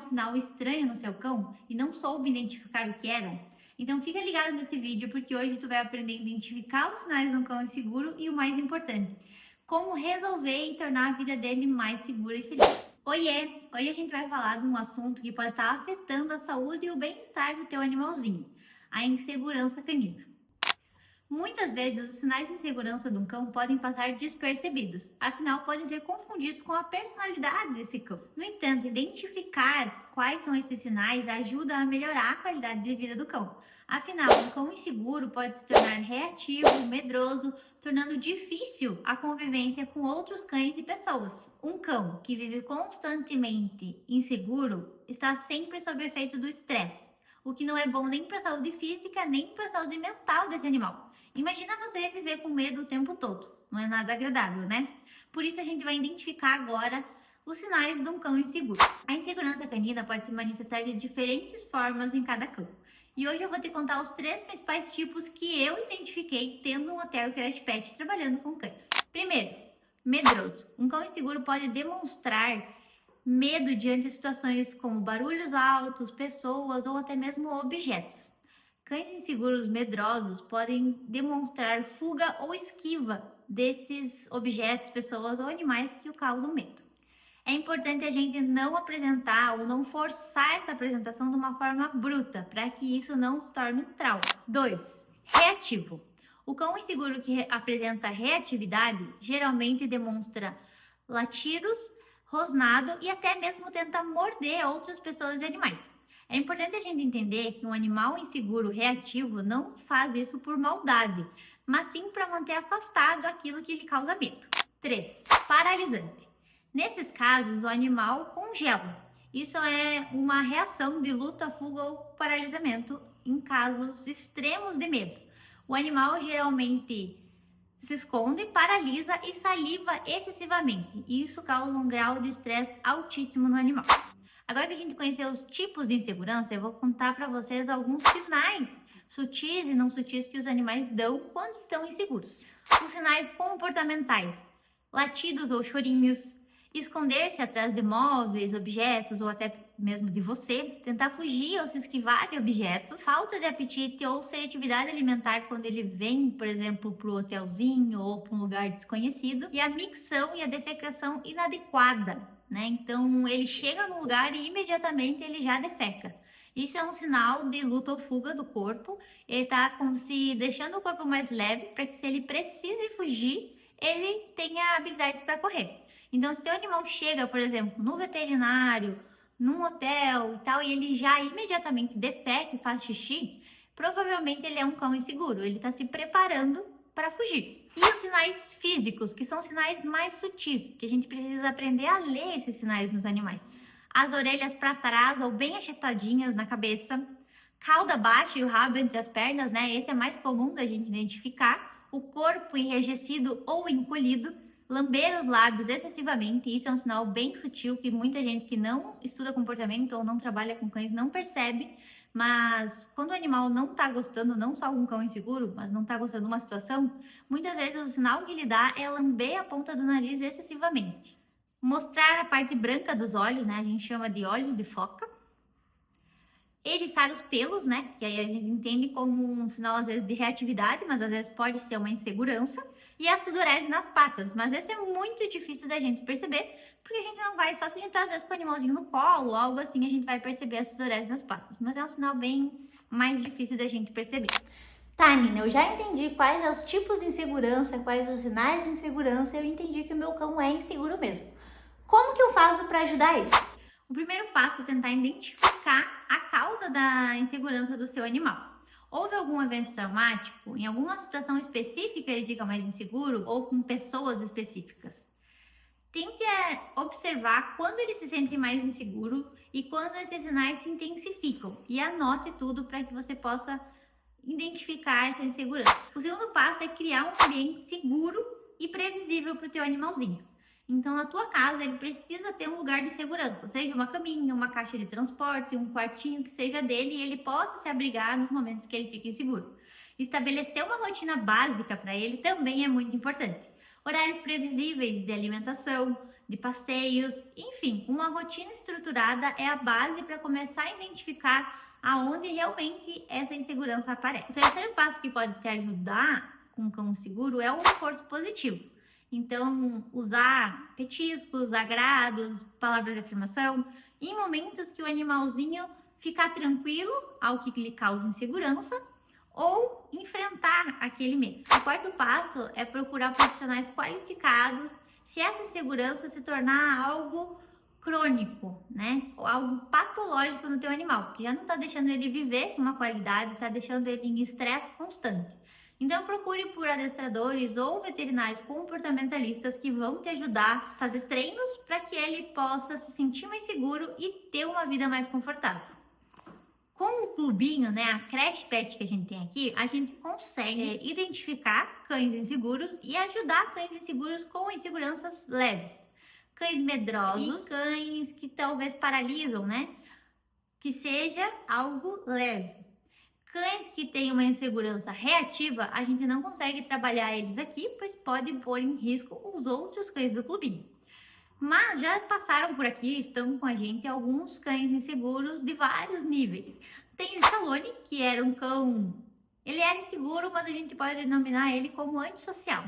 sinal estranho no seu cão e não soube identificar o que era? Então fica ligado nesse vídeo porque hoje tu vai aprender a identificar os sinais de um cão inseguro e o mais importante, como resolver e tornar a vida dele mais segura e feliz. Oiê! Hoje a gente vai falar de um assunto que pode estar afetando a saúde e o bem-estar do teu animalzinho, a insegurança canina. Muitas vezes, os sinais de insegurança de um cão podem passar despercebidos, afinal, podem ser confundidos com a personalidade desse cão. No entanto, identificar quais são esses sinais ajuda a melhorar a qualidade de vida do cão. Afinal, um cão inseguro pode se tornar reativo, medroso, tornando difícil a convivência com outros cães e pessoas. Um cão que vive constantemente inseguro está sempre sob efeito do estresse, o que não é bom nem para a saúde física, nem para a saúde mental desse animal. Imagina você viver com medo o tempo todo. Não é nada agradável, né? Por isso a gente vai identificar agora os sinais de um cão inseguro. A insegurança canina pode se manifestar de diferentes formas em cada cão. E hoje eu vou te contar os 3 principais tipos que eu identifiquei tendo um hotel Crash Pet trabalhando com cães. Primeiro, medroso. Um cão inseguro pode demonstrar medo diante de situações como barulhos altos, pessoas ou até mesmo objetos. Cães inseguros medrosos podem demonstrar fuga ou esquiva desses objetos, pessoas ou animais que o causam medo. É importante a gente não apresentar ou não forçar essa apresentação de uma forma bruta, para que isso não se torne um trauma. 2. Reativo. O cão inseguro que apresenta reatividade geralmente demonstra latidos, rosnado e até mesmo tenta morder outras pessoas e animais. É importante a gente entender que um animal inseguro reativo não faz isso por maldade, mas sim para manter afastado aquilo que lhe causa medo. 3. Paralisante. Nesses casos, o animal congela. Isso é uma reação de luta, fuga ou paralisamento em casos extremos de medo. O animal geralmente se esconde, paralisa e saliva excessivamente. E isso causa um grau de estresse altíssimo no animal. Agora que a gente conheceu os tipos de insegurança, eu vou contar para vocês alguns sinais sutis e não sutis que os animais dão quando estão inseguros. Os sinais comportamentais: latidos ou chorinhos, esconder-se atrás de móveis, objetos ou até mesmo de você, tentar fugir ou se esquivar de objetos, falta de apetite ou seletividade alimentar quando ele vem, por exemplo, para o hotelzinho ou para um lugar desconhecido, e a micção e a defecação inadequada. Então ele chega no lugar e imediatamente ele já defeca. Isso é um sinal de luta ou fuga do corpo. Ele está como se deixando o corpo mais leve para que, se ele precise fugir, ele tenha habilidades para correr. Então, se teu animal chega, por exemplo, no veterinário, num hotel e tal, e ele já imediatamente defeca e faz xixi, provavelmente ele é um cão inseguro. Ele está se preparando para fugir. E os sinais físicos, que são sinais mais sutis, que a gente precisa aprender a ler esses sinais nos animais. As orelhas para trás ou bem achatadinhas na cabeça, cauda baixa e o rabo entre as pernas, Esse é mais comum da gente identificar. O corpo enrijecido ou encolhido, lamber os lábios excessivamente, isso é um sinal bem sutil que muita gente que não estuda comportamento ou não trabalha com cães não percebe. Mas quando o animal não está gostando, não só um cão inseguro, mas não está gostando de uma situação, muitas vezes o sinal que ele dá é lamber a ponta do nariz excessivamente. Mostrar a parte branca dos olhos, A gente chama de olhos de foca. Eriçar os pelos, Que aí a gente entende como um sinal às vezes de reatividade, mas às vezes pode ser uma insegurança. E a sudorese nas patas, mas esse é muito difícil da gente perceber, porque a gente não vai, só se a gente tá às vezes com o animalzinho no colo, algo assim, a gente vai perceber a sudorese nas patas, mas é um sinal bem mais difícil da gente perceber. Tá, Nina, eu já entendi quais são os tipos de insegurança, quais os sinais de insegurança, eu entendi que o meu cão é inseguro mesmo. Como que eu faço para ajudar ele? O primeiro passo é tentar identificar a causa da insegurança do seu animal. Houve algum evento traumático? Em alguma situação específica ele fica mais inseguro ou com pessoas específicas? Tente observar quando ele se sente mais inseguro e quando esses sinais se intensificam. E anote tudo para que você possa identificar essa insegurança. O segundo passo é criar um ambiente seguro e previsível para o teu animalzinho. Então, na tua casa, ele precisa ter um lugar de segurança, seja uma caminha, uma caixa de transporte, um quartinho que seja dele e ele possa se abrigar nos momentos que ele fica inseguro. Estabelecer uma rotina básica para ele também é muito importante. Horários previsíveis de alimentação, de passeios, enfim, uma rotina estruturada é a base para começar a identificar aonde realmente essa insegurança aparece. O terceiro passo que pode te ajudar com um cão seguro é o reforço positivo. Então, usar petiscos, agrados, palavras de afirmação, em momentos que o animalzinho ficar tranquilo ao que lhe causa insegurança ou enfrentar aquele medo. O quarto passo é procurar profissionais qualificados se essa insegurança se tornar algo crônico, né? Ou algo patológico no teu animal, que já não está deixando ele viver com uma qualidade, está deixando ele em estresse constante. Então procure por adestradores ou veterinários comportamentalistas que vão te ajudar a fazer treinos para que ele possa se sentir mais seguro e ter uma vida mais confortável. Com o clubinho, né, a creche pet que a gente tem aqui, a gente consegue identificar cães inseguros e ajudar cães inseguros com inseguranças leves. Cães medrosos, cães que talvez paralisam, né? Que seja algo leve. Cães que têm uma insegurança reativa, a gente não consegue trabalhar eles aqui, pois pode pôr em risco os outros cães do clubinho. Mas já passaram por aqui, estão com a gente alguns cães inseguros de vários níveis. Tem o Stallone, que era um cão... Ele era inseguro, mas a gente pode denominar ele como antissocial.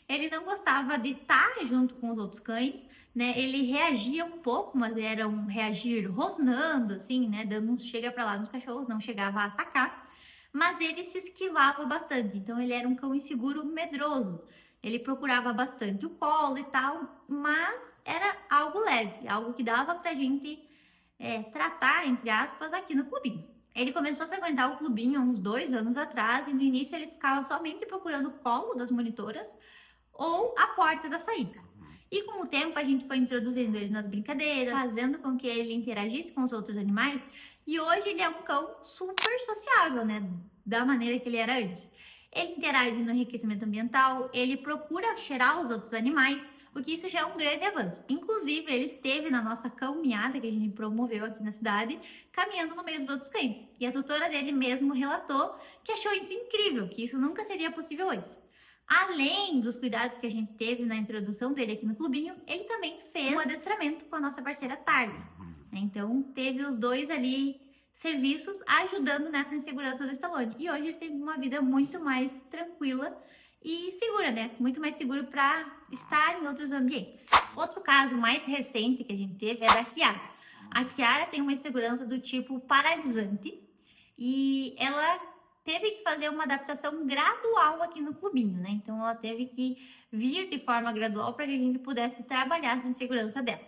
Ele não gostava de estar junto com os outros cães, né? Ele reagia um pouco, mas era um reagir rosnando, assim, né? Dando um chega pra lá nos cachorros, não chegava a atacar. Mas ele se esquivava bastante, então ele era um cão inseguro medroso. Ele procurava bastante o colo e tal, mas era algo leve, algo que dava pra gente tratar, entre aspas, aqui no clubinho. Ele começou a frequentar o clubinho há uns 2 anos atrás e no início ele ficava somente procurando o colo das monitoras ou a porta da saída. E com o tempo a gente foi introduzindo ele nas brincadeiras, fazendo com que ele interagisse com os outros animais e hoje ele é um cão super sociável, né? Da maneira que ele era antes. Ele interage no enriquecimento ambiental, ele procura cheirar os outros animais, o que isso já é um grande avanço. Inclusive, ele esteve na nossa caminhada que a gente promoveu aqui na cidade, caminhando no meio dos outros cães. E a tutora dele mesmo relatou que achou isso incrível, que isso nunca seria possível antes. Além dos cuidados que a gente teve na introdução dele aqui no clubinho, ele também fez um adestramento com a nossa parceira Tarly. Então, teve os dois ali serviços ajudando nessa insegurança do Stallone. E hoje ele tem uma vida muito mais tranquila e segura, né? Muito mais seguro para estar em outros ambientes. Outro caso mais recente que a gente teve é da Kiara. A Kiara tem uma insegurança do tipo paralisante e ela teve que fazer uma adaptação gradual aqui no clubinho, né? Então ela teve que vir de forma gradual para que a gente pudesse trabalhar essa insegurança dela.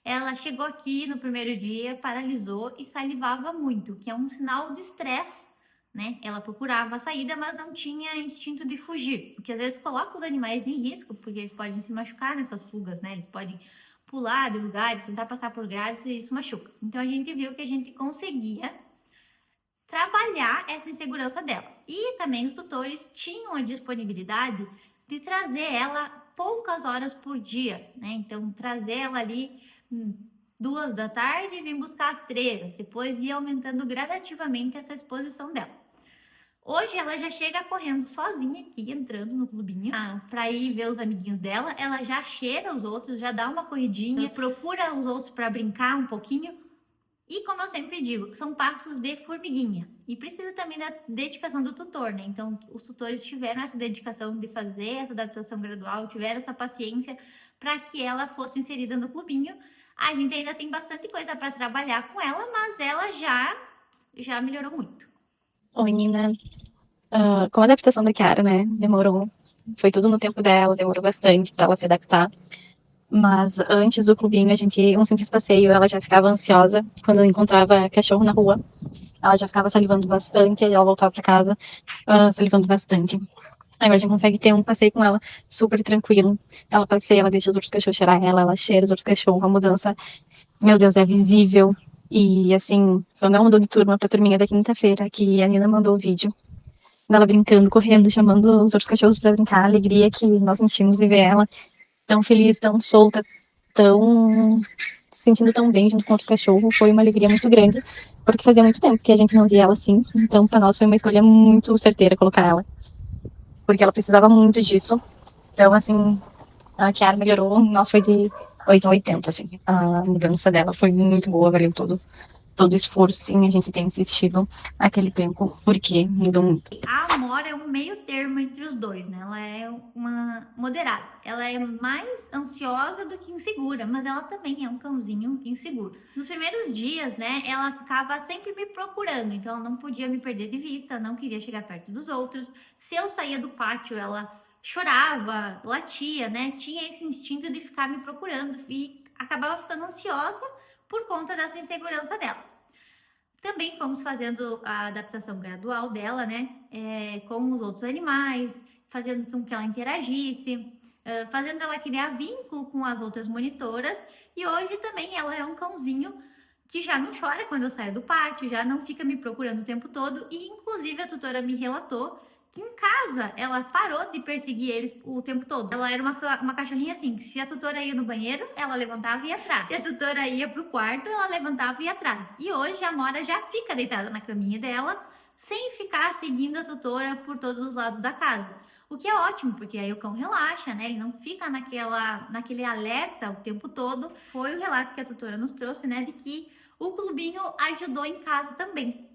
Ela chegou aqui no primeiro dia, paralisou e salivava muito, que é um sinal de estresse, né? Ela procurava a saída, mas não tinha instinto de fugir, porque às vezes coloca os animais em risco, porque eles podem se machucar nessas fugas, né? Eles podem pular de lugares, tentar passar por grades e isso machuca. Então a gente viu que a gente conseguia trabalhar essa insegurança dela. E também os tutores tinham a disponibilidade de trazer ela poucas horas por dia, né? Então trazer ela ali 2 da tarde e vir buscar às 3, depois ir aumentando gradativamente essa exposição dela. Hoje ela já chega correndo sozinha aqui, entrando no clubinho, para ir ver os amiguinhos dela. Ela já cheira os outros, já dá uma corridinha, procura os outros para brincar um pouquinho. E como eu sempre digo, são passos de formiguinha. E precisa também da dedicação do tutor, né? Então os tutores tiveram essa dedicação de fazer essa adaptação gradual, tiveram essa paciência para que ela fosse inserida no clubinho. A gente ainda tem bastante coisa para trabalhar com ela, mas ela já melhorou muito. Oi, Nina. Com a adaptação da Kiara, né? Demorou. Foi tudo no tempo dela, demorou bastante para ela se adaptar. Mas antes do clubinho, um simples passeio, ela já ficava ansiosa quando encontrava cachorro na rua. Ela já ficava salivando bastante, e ela voltava para casa salivando bastante. Agora a gente consegue ter um passeio com ela super tranquilo. Ela passeia, ela deixa os outros cachorros cheirar ela cheira os outros cachorros. A mudança, meu Deus, é visível. E assim, quando ela mudou de turma pra turminha da quinta-feira, que a Nina mandou o vídeo dela brincando, correndo, chamando os outros cachorros pra brincar, a alegria que nós sentimos em ver ela tão feliz, tão solta, tão se sentindo tão bem junto com outros cachorros, foi uma alegria muito grande, porque fazia muito tempo que a gente não via ela assim. Então pra nós foi uma escolha muito certeira colocar ela, porque ela precisava muito disso. Então assim, a Kiara melhorou, nós foi de 8 a 80, assim. A mudança dela foi muito boa, valeu todo o esforço, sim, a gente tem insistido aquele tempo, porque mudou muito. A Amora é um meio termo entre os dois, né? Ela é uma moderada. Ela é mais ansiosa do que insegura, mas ela também é um cãozinho inseguro. Nos primeiros dias, né, ela ficava sempre me procurando, então ela não podia me perder de vista, não queria chegar perto dos outros. Se eu saía do pátio, ela chorava, latia, né? Tinha esse instinto de ficar me procurando e acabava ficando ansiosa por conta dessa insegurança dela. Também fomos fazendo a adaptação gradual dela, né? Com os outros animais, fazendo com que ela interagisse, fazendo ela criar vínculo com as outras monitoras. E hoje também ela é um cãozinho que já não chora quando eu saio do pátio, já não fica me procurando o tempo todo. E inclusive a tutora me relatou que em casa ela parou de perseguir eles o tempo todo. Ela era uma cachorrinha assim, que se a tutora ia no banheiro, ela levantava e ia atrás. Se a tutora ia pro quarto, ela levantava e ia atrás. E hoje a Amora já fica deitada na caminha dela, sem ficar seguindo a tutora por todos os lados da casa. O que é ótimo, porque aí o cão relaxa, né? Ele não fica naquele alerta o tempo todo. Foi o relato que a tutora nos trouxe, né? De que o clubinho ajudou em casa também.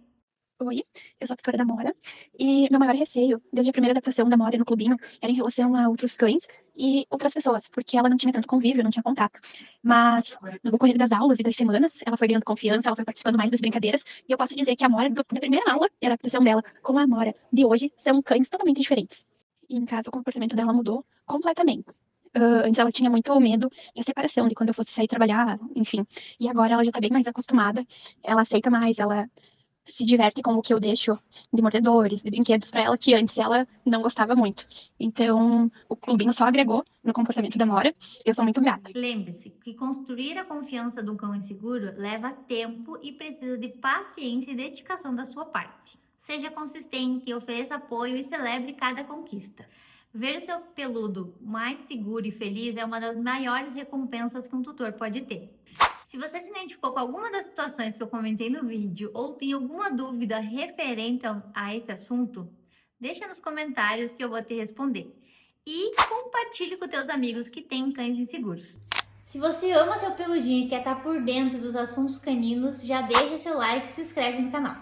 Oi, eu sou a tutora da Mora, e meu maior receio, desde a primeira adaptação da Mora no clubinho, era em relação a outros cães e outras pessoas, porque ela não tinha tanto convívio, não tinha contato. Mas, no decorrer das aulas e das semanas, ela foi ganhando confiança, ela foi participando mais das brincadeiras, e eu posso dizer que a Mora, da primeira aula e a adaptação dela com a Mora de hoje, são cães totalmente diferentes. E em casa, o comportamento dela mudou completamente. Antes ela tinha muito medo da separação, de quando eu fosse sair trabalhar, enfim. E agora ela já tá bem mais acostumada, ela aceita mais, ela se diverte com o que eu deixo de mordedores, de brinquedos pra ela, que antes ela não gostava muito. Então, o clubinho só agregou no comportamento da Mora. Eu sou muito grata. Lembre-se que construir a confiança do cão inseguro leva tempo e precisa de paciência e dedicação da sua parte. Seja consistente, ofereça apoio e celebre cada conquista. Ver o seu peludo mais seguro e feliz é uma das maiores recompensas que um tutor pode ter. Se você se identificou com alguma das situações que eu comentei no vídeo ou tem alguma dúvida referente a esse assunto, deixa nos comentários que eu vou te responder. E compartilhe com teus amigos que têm cães inseguros. Se você ama seu peludinho e quer estar por dentro dos assuntos caninos, já deixa seu like e se inscreve no canal.